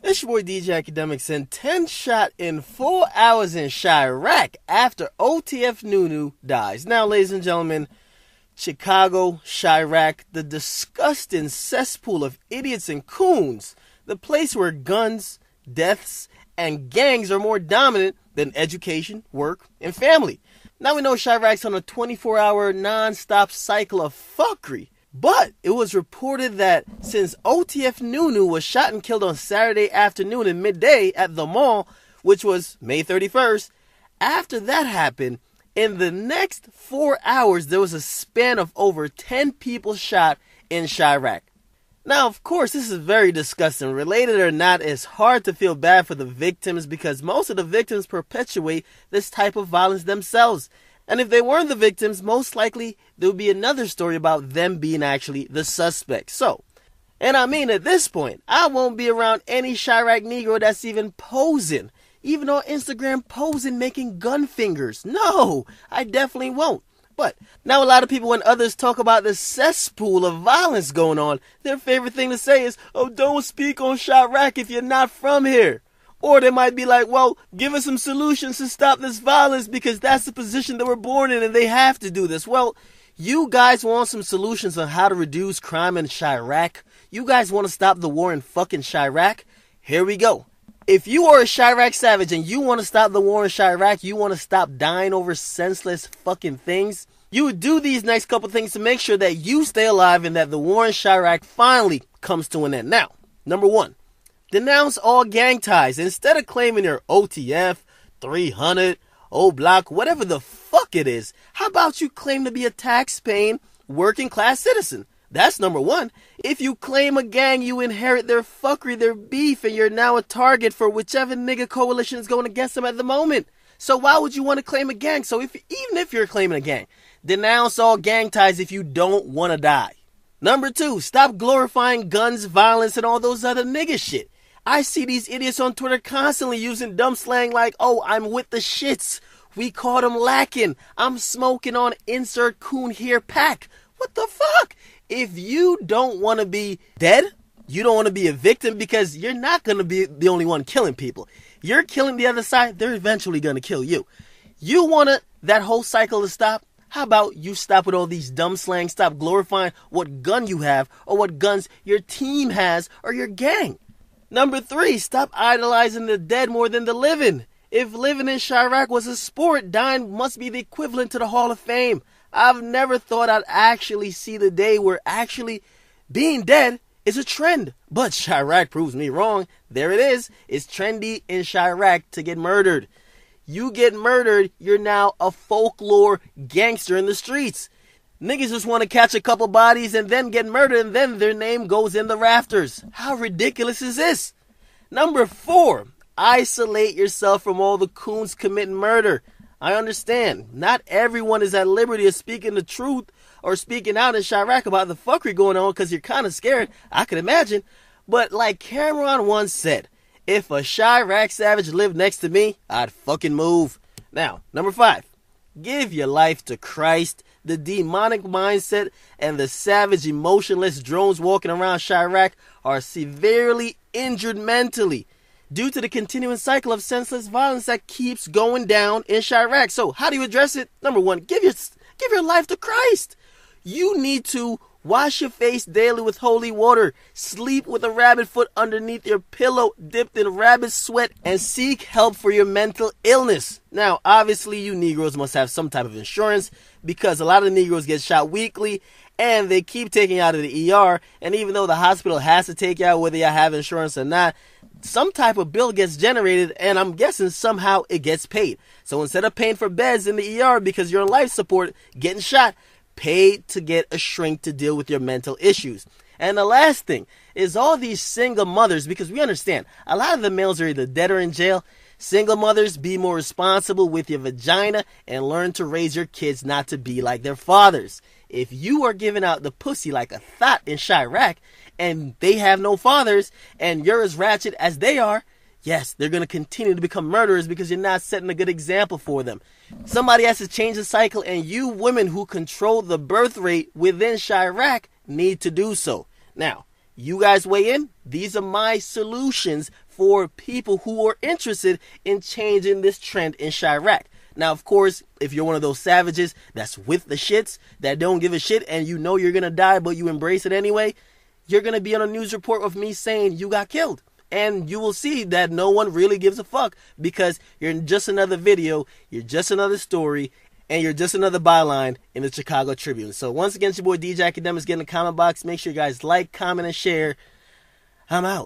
It's your boy DJ Akademiks, and 10 shot in 4 hours in Chiraq after OTF Nunu dies. Now, ladies and gentlemen, Chicago, Chiraq, the disgusting cesspool of idiots and coons, the place where guns, deaths, and gangs are more dominant than education, work, and family. Now we know Chiraq's on a 24-hour non-stop cycle of fuckery. But it was reported that since OTF Nunu was shot and killed on Saturday afternoon and midday at the mall, which was May 31st, after that happened, in the next 4 hours, there was a span of over 10 people shot in Chiraq. Now, of course, this is very disgusting. Related or not, it's hard to feel bad for the victims because most of the victims perpetuate this type of violence themselves. And if they weren't the victims, most likely there would be another story about them being actually the suspects. So, and I mean at this point, I won't be around any Chiraq Negro that's even posing. Even on Instagram posing making gun fingers. No, I definitely won't. But now a lot of people, when others talk about the cesspool of violence going on, their favorite thing to say is, oh, don't speak on Chiraq if you're not from here. Or they might be like, well, give us some solutions to stop this violence because that's the position that we're born in and they have to do this. Well, you guys want some solutions on how to reduce crime in Chiraq? You guys want to stop the war in fucking Chiraq? Here we go. If you are a Chiraq savage and you want to stop the war in Chiraq, you want to stop dying over senseless fucking things, you would do these next couple things to make sure that you stay alive and that the war in Chiraq finally comes to an end. Now, number one. Denounce all gang ties. Instead of claiming your OTF, 300, O Block, whatever the fuck it is, how about you claim to be a tax-paying, working-class citizen? That's number one. If you claim a gang, you inherit their fuckery, their beef, and you're now a target for whichever nigga coalition is going against them at the moment. So why would you want to claim a gang? So even if you're claiming a gang, denounce all gang ties if you don't want to die. Number two, stop glorifying guns, violence, and all those other nigga shit. I see these idiots on Twitter constantly using dumb slang like, oh, I'm with the shits. We caught them lacking. I'm smoking on insert coon here pack. What the fuck? If you don't want to be dead, you don't want to be a victim because you're not going to be the only one killing people. You're killing the other side. They're eventually going to kill you. You want that whole cycle to stop? How about you stop with all these dumb slang, stop glorifying what gun you have or what guns your team has or your gang. Number three, stop idolizing the dead more than the living. If living in Chiraq was a sport, dying must be the equivalent to the Hall of Fame. I've never thought I'd actually see the day where actually being dead is a trend. But Chiraq proves me wrong. There it is. It's trendy in Chiraq to get murdered. You get murdered, you're now a folklore gangster in the streets. Niggas just want to catch a couple bodies and then get murdered and then their name goes in the rafters. How ridiculous is this? Number four, isolate yourself from all the coons committing murder. I understand. Not everyone is at liberty of speaking the truth or speaking out in Chiraq about the fuckery going on because you're kind of scared. I can imagine. But like Cameron once said, if a Chiraq savage lived next to me, I'd fucking move. Now, number five, give your life to Christ. The demonic mindset and the savage, emotionless drones walking around Chiraq are severely injured mentally due to the continuing cycle of senseless violence that keeps going down in Chiraq. So how do you address it? Number one, give your life to Christ. You need to wash your face daily with holy water. Sleep with a rabbit foot underneath your pillow dipped in rabbit sweat and seek help for your mental illness. Now, obviously, you Negroes must have some type of insurance because a lot of Negroes get shot weekly and they keep taking you out of the ER. And even though the hospital has to take you out whether you have insurance or not, some type of bill gets generated and I'm guessing somehow it gets paid. So instead of paying for beds in the ER because you're on life support getting shot, pay to get a shrink to deal with your mental issues. And the last thing is all these single mothers, because we understand a lot of the males are either dead or in jail. Single mothers, be more responsible with your vagina and learn to raise your kids not to be like their fathers. If you are giving out the pussy like a thought in Chiraq and they have no fathers and you're as ratchet as they are, yes, they're going to continue to become murderers because you're not setting a good example for them. Somebody has to change the cycle, and you women who control the birth rate within Chiraq need to do so. Now, You guys weigh in. These are my solutions for people who are interested in changing this trend in Chiraq. Now, of course, if you're one of those savages that's with the shits, that don't give a shit, and you know you're going to die, but you embrace it anyway, you're going to be on a news report of me saying you got killed. And you will see that no one really gives a fuck, because you're just another video, you're just another story, and you're just another byline in the Chicago Tribune. So once again, it's your boy DJ Akademiks. Get in the comment box. Make sure you guys like, comment, and share. I'm out.